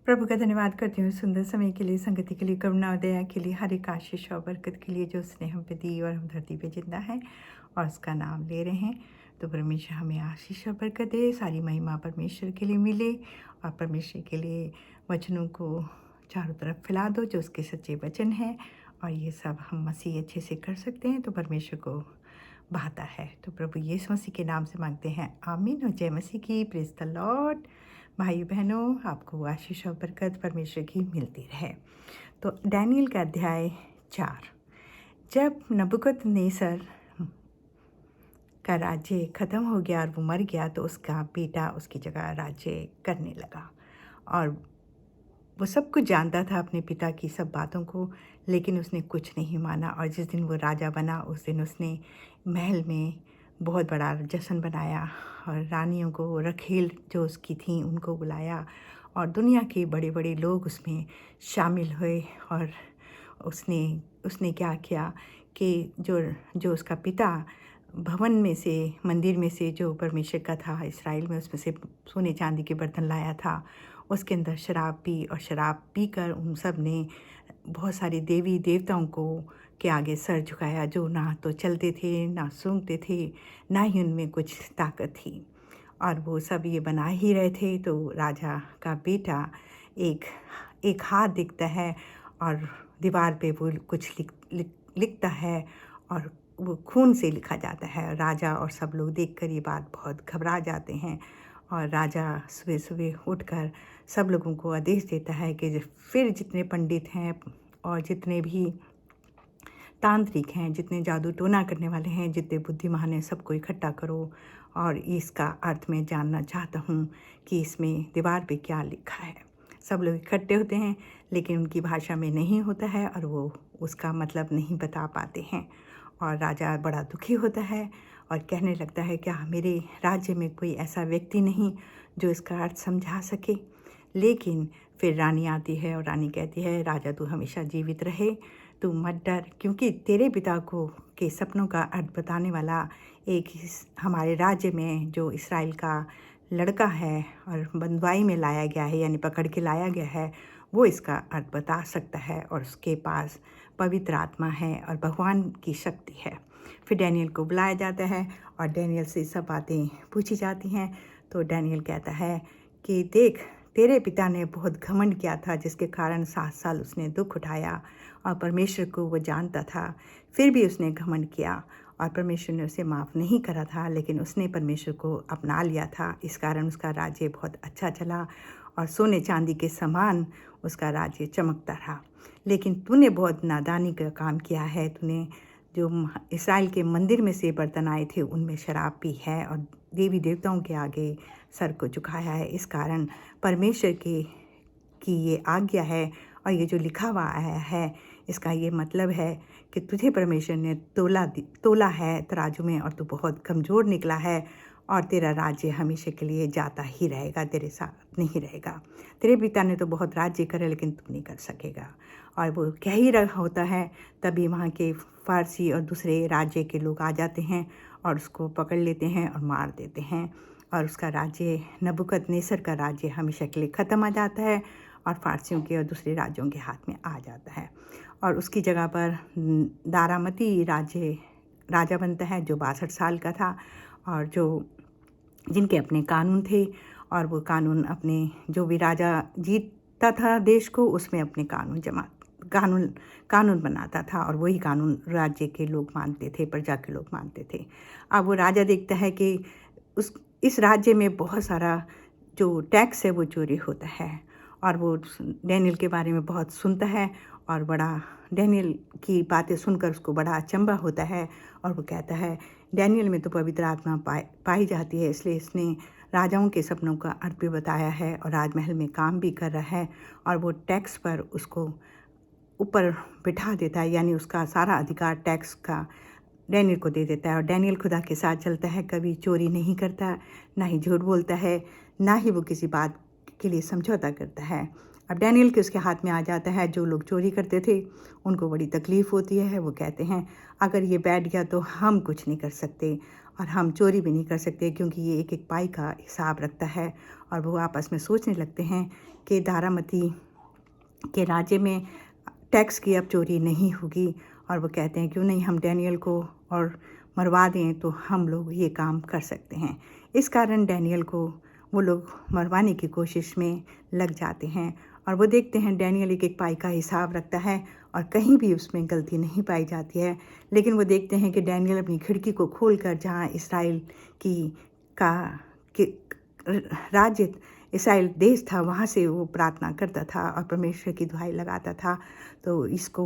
प्रभु का धन्यवाद करती हूँ सुंदर समय के लिए, संगति के लिए, करुणा और दया के लिए, हर एक आशीष और बरकत के लिए जो उसने हम पे दी और हम धरती पे जिंदा हैं और उसका नाम ले रहे हैं। तो परमेश्वर हमें आशीष और बरकत दे, सारी महिमा परमेश्वर के लिए मिले और परमेश्वर के लिए वचनों को चारों तरफ फैला दो जो उसके सच्चे वचन हैं। और ये सब हम मसीह अच्छे से कर सकते हैं तो परमेश्वर को भाता है। तो प्रभु यीशु मसीह के नाम से मांगते हैं, आमीन और जय मसीह की। Praise the Lord. भाई बहनों, आपको आशीष और बरकत परमेश्वर की मिलती रहे। तो डैनियल का अध्याय 4। जब नबूकदनेस्सर का राज्य ख़त्म हो गया और वो मर गया तो उसका बेटा उसकी जगह राज्य करने लगा। और वो सब कुछ जानता था अपने पिता की सब बातों को, लेकिन उसने कुछ नहीं माना। और जिस दिन वो राजा बना उस दिन उसने महल में बहुत बड़ा जश्न बनाया और रानियों को, रखेल जो उसकी थी, उनको बुलाया और दुनिया के बड़े बड़े लोग उसमें शामिल हुए। और उसने उसने क्या किया कि जो जो उसका पिता भवन में से, मंदिर में से जो परमेश्वर का था इस्राएल में, उसमें से सोने चांदी के बर्तन लाया था, उसके अंदर शराब पी और शराब पीकर उन सब ने बहुत सारे देवी देवताओं को के आगे सर झुकाया, जो ना तो चलते थे, ना सूंघते थे, ना ही उनमें कुछ ताकत थी। और वो सब ये बना ही रहे थे। तो राजा का बेटा एक एक हाथ दिखता है और दीवार पे वो कुछ लिखता है और वो खून से लिखा जाता है। राजा और सब लोग देखकर ये बात बहुत घबरा जाते हैं और राजा सुबह सुबह उठकर सब लोगों को आदेश देता है कि फिर जितने पंडित हैं और जितने भी तांत्रिक हैं, जितने जादू टोना करने वाले हैं, जितने बुद्धिमान हैं, सबको इकट्ठा करो और इसका अर्थ मैं जानना चाहता हूँ कि इसमें दीवार पे क्या लिखा है। सब लोग इकट्ठे होते हैं लेकिन उनकी भाषा में नहीं होता है और वो उसका मतलब नहीं बता पाते हैं। और राजा बड़ा दुखी होता है और कहने लगता है, क्या मेरे राज्य में कोई ऐसा व्यक्ति नहीं जो इसका अर्थ समझा सके। लेकिन फिर रानी आती है और रानी कहती है, राजा तू हमेशा जीवित रहे, तू मत डर, क्योंकि तेरे पिता को के सपनों का अर्थ बताने वाला एक हमारे राज्य में जो इस्राएल का लड़का है और बंदवाई में लाया गया है, यानी पकड़ के लाया गया है, वो इसका अर्थ बता सकता है और उसके पास पवित्र आत्मा है और भगवान की शक्ति है। फिर डैनियल को बुलाया जाता है और डैनियल से सब बातें पूछी जाती हैं। तो डैनियल कहता है कि देख, तेरे पिता ने बहुत घमंड किया था जिसके कारण 7 साल उसने दुख उठाया और परमेश्वर को वो जानता था, फिर भी उसने घमंड किया और परमेश्वर ने उसे माफ़ नहीं करा था। लेकिन उसने परमेश्वर को अपना लिया था, इस कारण उसका राज्य बहुत अच्छा चला और सोने चांदी के समान उसका राज्य चमकता रहा। लेकिन तूने बहुत नादानी का काम किया है। तूने जो इस्राएल के मंदिर में से बर्तन आए थे उनमें शराब पी है और देवी देवताओं के आगे सर को झुकाया है। इस कारण परमेश्वर की ये आज्ञा है और ये जो लिखा हुआ आया है, इसका ये मतलब है कि तुझे परमेश्वर ने तोला है तराजू में और तू बहुत कमज़ोर निकला है और तेरा राज्य हमेशा के लिए जाता ही रहेगा, तेरे साथ नहीं रहेगा। तेरे पिता ने तो बहुत राज्य करे लेकिन तू नहीं कर सकेगा। और वो कह ही रहा होता है, तभी वहाँ के फारसी और दूसरे राज्य के लोग आ जाते हैं और उसको पकड़ लेते हैं और मार देते हैं और उसका राज्य, नबूकदनेस्सर का राज्य हमेशा के लिए ख़त्म आ जाता है और फारसियों के और दूसरे राज्यों के हाथ में आ जाता है। और उसकी जगह पर दारामती राजा बनता है जो 62 साल का था और जिनके अपने कानून थे और वो कानून अपने, जो भी राजा जीतता था देश को, उसमें अपने कानून बनाता था और वही कानून राज्य के लोग मानते थे, प्रजा के लोग मानते थे। अब वो राजा देखता है कि इस राज्य में बहुत सारा जो टैक्स है वो चोरी होता है और वो डैनियल के बारे में बहुत सुनता है और बड़ा डैनियल की बातें सुनकर उसको बड़ा अचंभा होता है और वो कहता है, डैनियल में तो पवित्र आत्मा पाई जाती है, इसलिए इसने राजाओं के सपनों का अर्थ भी बताया है और राजमहल में काम भी कर रहा है। और वो टैक्स पर उसको ऊपर बिठा देता है, यानी उसका सारा अधिकार टैक्स का डैनियल को दे देता है। और डैनियल खुदा के साथ चलता है, कभी चोरी नहीं करता, ना ही झूठ बोलता है, ना ही वो किसी बात के लिए समझौता करता है। अब डैनियल के उसके हाथ में आ जाता है। जो लोग चोरी करते थे उनको बड़ी तकलीफ़ होती है। वो कहते हैं, अगर ये बैठ गया तो हम कुछ नहीं कर सकते और हम चोरी भी नहीं कर सकते क्योंकि ये एक एक पाई का हिसाब रखता है। और वो आपस में सोचने लगते हैं कि दारामती के राज्य में टैक्स की अब चोरी नहीं होगी। और वो कहते हैं क्यों नहीं हम डैनियल को और मरवा दें तो हम लोग ये काम कर सकते हैं। इस कारण डैनियल को वो लोग मरवाने की कोशिश में लग जाते हैं। और वो देखते हैं डैनियल एक एक पाई का हिसाब रखता है और कहीं भी उसमें गलती नहीं पाई जाती है। लेकिन वो देखते हैं कि डैनियल अपनी खिड़की को खोलकर जहाँ इसराइल की का कि राज्य इसराइल देश था वहाँ से वो प्रार्थना करता था और परमेश्वर की दुहाई लगाता था। तो इसको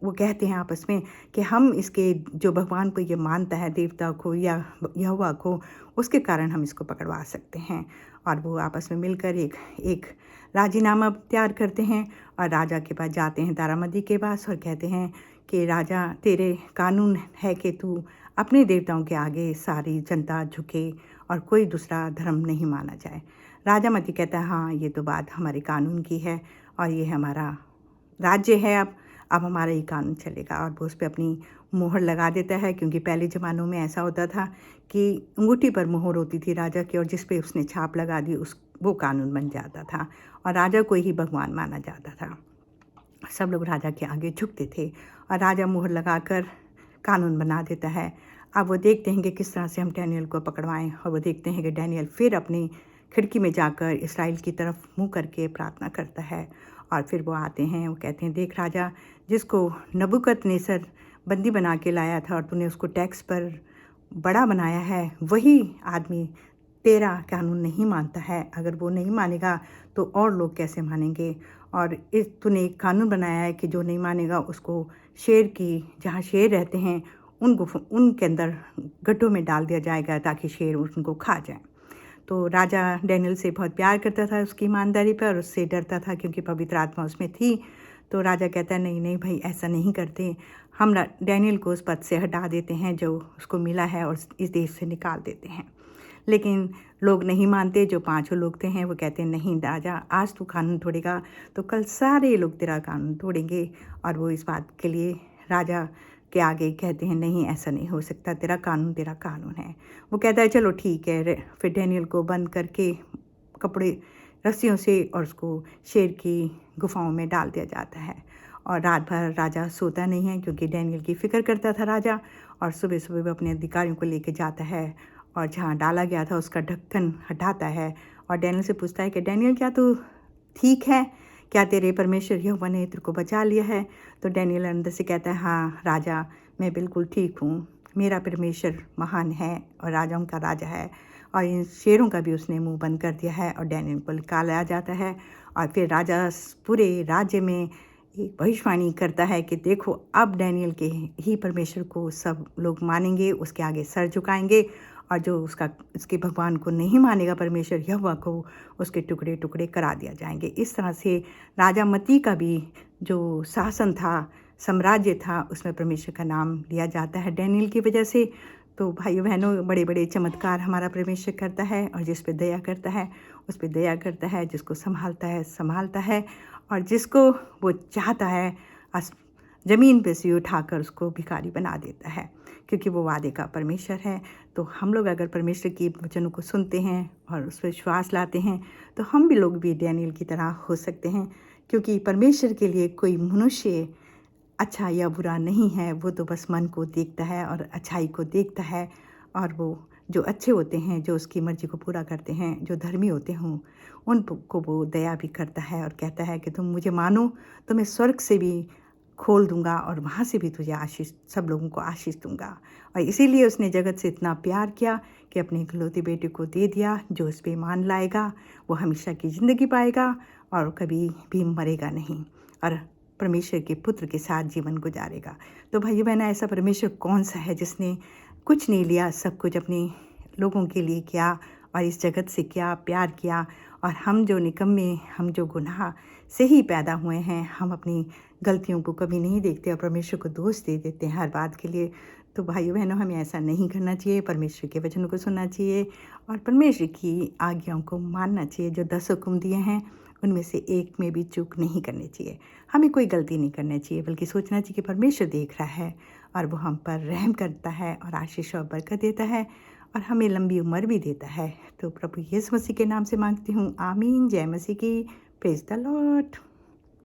वो कहते हैं आपस में कि हम इसके जो भगवान को ये मानता है देवता को या यहोवा को, उसके कारण हम इसको पकड़वा सकते हैं। और वो आपस में मिलकर एक राजीनामा तैयार करते हैं और राजा के पास जाते हैं, दारामती के पास, और कहते हैं कि राजा तेरे कानून है कि तू अपने देवताओं के आगे सारी जनता झुके और कोई दूसरा धर्म नहीं माना जाए। राजा मती कहता है हाँ ये तो बात हमारे कानून की है और ये हमारा राज्य है, अब हमारा ही कानून चलेगा। और वो उस पर अपनी मोहर लगा देता है क्योंकि पहले ज़मानों में ऐसा होता था कि अंगूठी पर मोहर होती थी राजा की और जिस पे उसने छाप लगा दी वो कानून बन जाता था और राजा को ही भगवान माना जाता था। सब लोग राजा के आगे झुकते थे और राजा मोहर लगाकर कानून बना देता है। अब वो देखते हैं कि किस तरह से हम डैनियल को पकड़वाएं और वो देखते हैं कि डैनियल फिर अपनी खिड़की में जाकर इसराइल की तरफ मुँह करके प्रार्थना करता है। और फिर वो आते हैं, वो कहते हैं देख राजा, जिसको नबूकदनेस्सर बंदी बना के लाया था और तूने उसको टैक्स पर बड़ा बनाया है, वही आदमी तेरा कानून नहीं मानता है। अगर वो नहीं मानेगा तो और लोग कैसे मानेंगे। और तूने एक कानून बनाया है कि जो नहीं मानेगा उसको शेर की जहाँ शेर रहते हैं उनके अंदर गड्ढों में डाल दिया जाएगा ताकि शेर उनको खा जाए। तो राजा डैनियल से बहुत प्यार करता था उसकी ईमानदारी पर, और उससे डरता था क्योंकि पवित्र आत्मा उसमें थी। तो राजा कहता है नहीं नहीं भाई ऐसा नहीं करते, हम डैनियल को उस पद से हटा देते हैं जो उसको मिला है और इस देश से निकाल देते हैं। लेकिन लोग नहीं मानते, जो 5 लोग थे हैं वो कहते हैं नहीं राजा, आज तू कानून तोड़ेगा तो कल सारे लोग तेरा कानून तोड़ेंगे। और वो इस बात के लिए राजा के आगे कहते हैं नहीं ऐसा नहीं हो सकता, तेरा कानून है। वो कहता है चलो ठीक है। फिर डैनियल को बंद करके कपड़े रस्सियों से और उसको शेर की गुफाओं में डाल दिया जाता है। और रात भर राजा सोता नहीं है क्योंकि डैनियल की फ़िक्र करता था राजा। और सुबह सुबह वो अपने अधिकारियों को लेके जाता है और जहाँ डाला गया था उसका ढक्कन हटाता है और डैनियल से पूछता है कि डैनियल क्या तू ठीक है, क्या तेरे परमेश्वर यहोवा ने तेरे को बचा लिया है। तो डैनियल अंदर से कहता है हाँ राजा मैं बिल्कुल ठीक हूँ, मेरा परमेश्वर महान है और राजाओं का राजा है। और इन शेरों का भी उसने मुंह बंद कर दिया है और डैनियल को निकाला जाता है। और फिर राजा पूरे राज्य में एक भविष्यवाणी करता है कि देखो अब डैनियल के ही परमेश्वर को सब लोग मानेंगे, उसके आगे सर झुकाएंगे, और जो उसके भगवान को नहीं मानेगा परमेश्वर यहोवा को, उसके टुकड़े टुकड़े करा दिया जाएंगे। इस तरह से राजा मती का भी जो शासन था, साम्राज्य था, उसमें परमेश्वर का नाम लिया जाता है डैनियल की वजह से। तो भाइयों बहनों बड़े बड़े चमत्कार हमारा परमेश्वर करता है और जिस पे दया करता है उस पे दया करता है, जिसको संभालता है और जिसको वो चाहता है ज़मीन पे से उठाकर उसको भिखारी बना देता है क्योंकि वो वादे का परमेश्वर है। तो हम लोग अगर परमेश्वर की वचनों को सुनते हैं और उस पर विश्वास लाते हैं तो हम भी लोग भी डैनियल की तरह हो सकते हैं, क्योंकि परमेश्वर के लिए कोई मनुष्य अच्छा या बुरा नहीं है, वो तो बस मन को देखता है और अच्छाई को देखता है। और वो जो अच्छे होते हैं, जो उसकी मर्ज़ी को पूरा करते हैं, जो धर्मी होते हों, उनको वो दया भी करता है और कहता है कि तुम मुझे मानो तो मैं स्वर्ग से भी खोल दूंगा और वहाँ से भी तुझे आशीष, सब लोगों को आशीष दूंगा। और इसीलिए उसने जगत से इतना प्यार किया कि अपने इकलौते बेटे को दे दिया, जो उस पर ईमान लाएगा वो हमेशा की ज़िंदगी पाएगा और कभी भी मरेगा नहीं और परमेश्वर के पुत्र के साथ जीवन गुजारेगा। तो भाई बहना, ऐसा परमेश्वर कौन सा है जिसने कुछ नहीं लिया, सब कुछ अपने लोगों के लिए किया और इस जगत से क्या प्यार किया। और हम जो निकम्मे, हम जो गुनाह से ही पैदा हुए हैं, हम अपनी गलतियों को कभी नहीं देखते और परमेश्वर को दोष दे देते हैं हर बात के लिए। तो भाइयों बहनों, हमें ऐसा नहीं करना चाहिए, परमेश्वर के वचनों को सुनना चाहिए और परमेश्वर की आज्ञाओं को मानना चाहिए। जो 10 हुक्म दिए हैं उनमें से एक में भी चूक नहीं करनी चाहिए। हमें कोई गलती नहीं करनी चाहिए, बल्कि सोचना चाहिए कि परमेश्वर देख रहा है और वो हम पर रहम करता है और आशीष और बरकत देता है और हमें लंबी उम्र भी देता है। तो प्रभु यीशु मसीह के नाम से मांगती हूँ, आमीन। जय मसीह की। Praise the Lord.